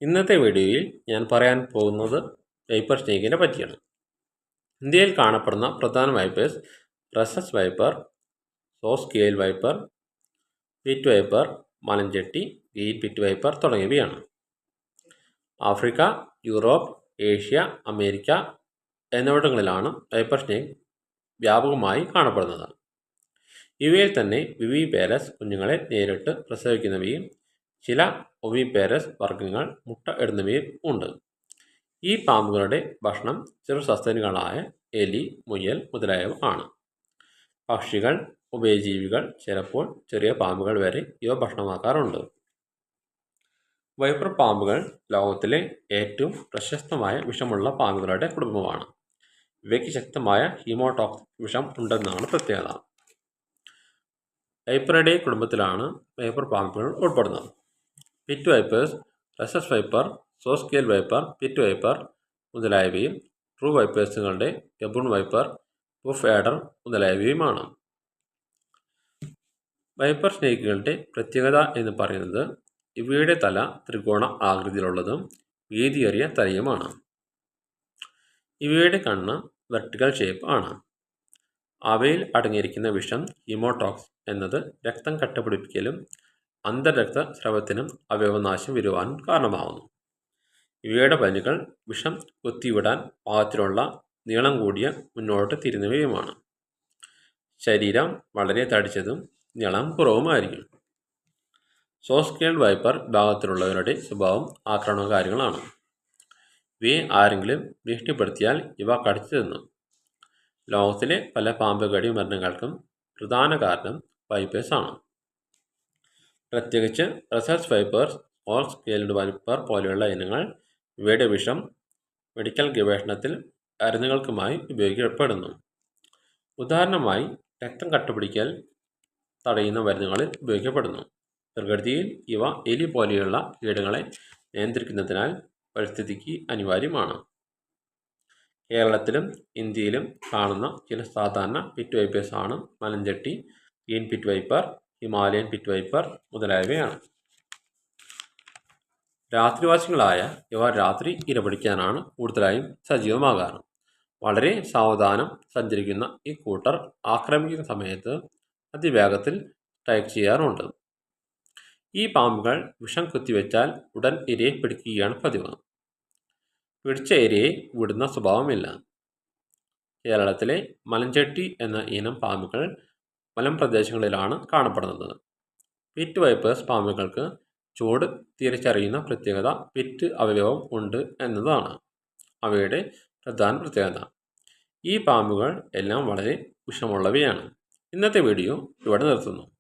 ഇന്നത്തെ വീഡിയോയിൽ ഞാൻ പറയാൻ പോകുന്നത് വൈപ്പർ സ്നേക്കിനെ പറ്റിയാണ്. ഇന്ത്യയിൽ കാണപ്പെടുന്ന പ്രധാന vipers Russell's viper, saw scale viper, pit viper, മലഞ്ചെട്ടി, ഗ്രീൻ പിറ്റ് വൈപ്പർ തുടങ്ങിയവയാണ്. ആഫ്രിക്ക, യൂറോപ്പ്, ഏഷ്യ, അമേരിക്ക എന്നിവിടങ്ങളിലാണ് വൈപ്പർ സ്നേക്ക് വ്യാപകമായി കാണപ്പെടുന്നത്. ഇവയിൽ തന്നെ വിവിപേരസ് കുഞ്ഞുങ്ങളെ നേരിട്ട് പ്രസവിക്കുന്നവയും ചില ഒവിപേരസ് വർഗ്ഗങ്ങൾ മുട്ട ഇടുന്നവയും ഉണ്ട്. ഈ പാമ്പുകളുടെ ഭക്ഷണം ചെറുസസ്തനികളായ എലി, മുയൽ മുതലായവ ആണ്. പക്ഷികൾ, ഉഭയജീവികൾ, ചിലപ്പോൾ ചെറിയ പാമ്പുകൾ വരെ ഇവ ഭക്ഷണമാക്കാറുണ്ട്. വൈപ്പർ പാമ്പുകൾ ലോകത്തിലെ ഏറ്റവും പ്രശസ്തമായ വിഷമുള്ള പാമ്പുകളുടെ കുടുംബമാണ്. ഇവയ്ക്ക് ശക്തമായ ഹീമോടോക്സിക് വിഷം ഉണ്ടെന്നാണ് പ്രത്യേകത. വൈപ്പറിഡേ കുടുംബത്തിലാണ് വൈപ്പർ പാമ്പുകൾ ഉൾപ്പെടുന്നത്. Pit vipers, Russell's viper, saw scale viper, pit viper മുതലായവയും ട്രൂ വൈപ്പേഴ്സുകളുടെ ഗബൂൺ വൈപ്പർ, പുഫ് ആഡർ മുതലായവയുമാണ്. വൈപ്പർ സ്നേക്കുകളുടെ പ്രത്യേകത എന്ന് പറയുന്നത് ഇവയുടെ തല ത്രികോണ ആകൃതിയിലുള്ളതും വീതിയേറിയ തലയുമാണ്. ഇവയുടെ കണ്ണ് വെർട്ടിക്കൽ ഷേപ്പ് ആണ്. അവയിൽ അടങ്ങിയിരിക്കുന്ന വിഷം ഹീമോടോക്സ് എന്നത് രക്തം കട്ടപിടിപ്പിക്കലും അന്തർരക്തസ്രവത്തിനും അവയവനാശം വരുവാനും കാരണമാകുന്നു. ഇവയുടെ പല്ലുകൾ വിഷം കുത്തിവിടാൻ പാകത്തിലുള്ള നീളം കൂടിയ മുന്നോട്ട് തിരിഞ്ഞവയുമാണ്. ശരീരം വളരെ തടിച്ചതും നീളം കുറവുമായിരിക്കും. സോസ് സ്കെയിൽ വൈപ്പർ വിഭാഗത്തിലുള്ളവരുടെ സ്വഭാവം ആക്രമണകാരികളാണ്. ഇവയെ ആരെങ്കിലും ഭീഷണിപ്പെടുത്തിയാൽ ഇവ കടിച്ചു തിന്നും. ലോകത്തിലെ പല പാമ്പ് കടി മരണങ്ങൾക്കും പ്രധാന കാരണം വൈപ്പേഴ്സ് ആണ്. പ്രത്യേകിച്ച് റസസ് വൈപ്പേഴ്സ്, സോസ് സ്കെയിൽഡ് വൈപ്പർ പോലെയുള്ള ഇനങ്ങൾ ഇവയുടെ വിഷം മെഡിക്കൽ ഗവേഷണത്തിൽ മരുന്നുകൾക്കുമായി ഉപയോഗിക്കപ്പെടുന്നു. ഉദാഹരണമായി രക്തം കട്ടപിടിക്കൽ തടയുന്ന മരുന്നുകളിൽ ഉപയോഗിക്കപ്പെടുന്നു. പ്രകൃതിയിൽ ഇവ എലി പോലെയുള്ള കീടങ്ങളെ നിയന്ത്രിക്കുന്നതിനാൽ പരിസ്ഥിതിക്ക് അനിവാര്യമാണ്. കേരളത്തിലും ഇന്ത്യയിലും കാണുന്ന ചില സാധാരണ പിറ്റ് വൈപ്പേഴ്സ് ആണ് മലഞ്ചെട്ടി, green pit viper, Himalayan pit viper മുതലായവയാണ്. രാത്രിവാസികളായ ഇവ രാത്രി ഇരപിടിക്കാനാണ് കൂടുതലായും സജീവമാകാറ്. വളരെ സാവധാനം സഞ്ചരിക്കുന്ന ഈ കൂട്ടർ ആക്രമിക്കുന്ന സമയത്ത് അതിവേഗത്തിൽ സ്ട്രൈക്ക് ചെയ്യാറുണ്ട്. ഈ പാമ്പുകൾ വിഷം കുത്തിവെച്ചാൽ ഉടൻ ഇരയെ പിടിക്കുകയാണ് പതിവ്. പിടിച്ച ഇരയെ വിടുന്ന സ്വഭാവമില്ല. കേരളത്തിലെ മലഞ്ചെട്ടി എന്ന ഇനം പാമ്പുകൾ മലമ്പ്രദേശങ്ങളിലാണ് കാണപ്പെടുന്നത്. പിറ്റ് വൈപ്പേഴ്സ് പാമ്പുകൾക്ക് ചൂട് തിരിച്ചറിയുന്ന പ്രത്യേകത പിറ്റ് അവയവം ഉണ്ട് എന്നതാണ് അവയുടെ പ്രധാന പ്രത്യേകത. ഈ പാമ്പുകൾ എല്ലാം വളരെ വിഷമുള്ളവയാണ്. ഇന്നത്തെ വീഡിയോ ഇവിടെ നിർത്തുന്നു.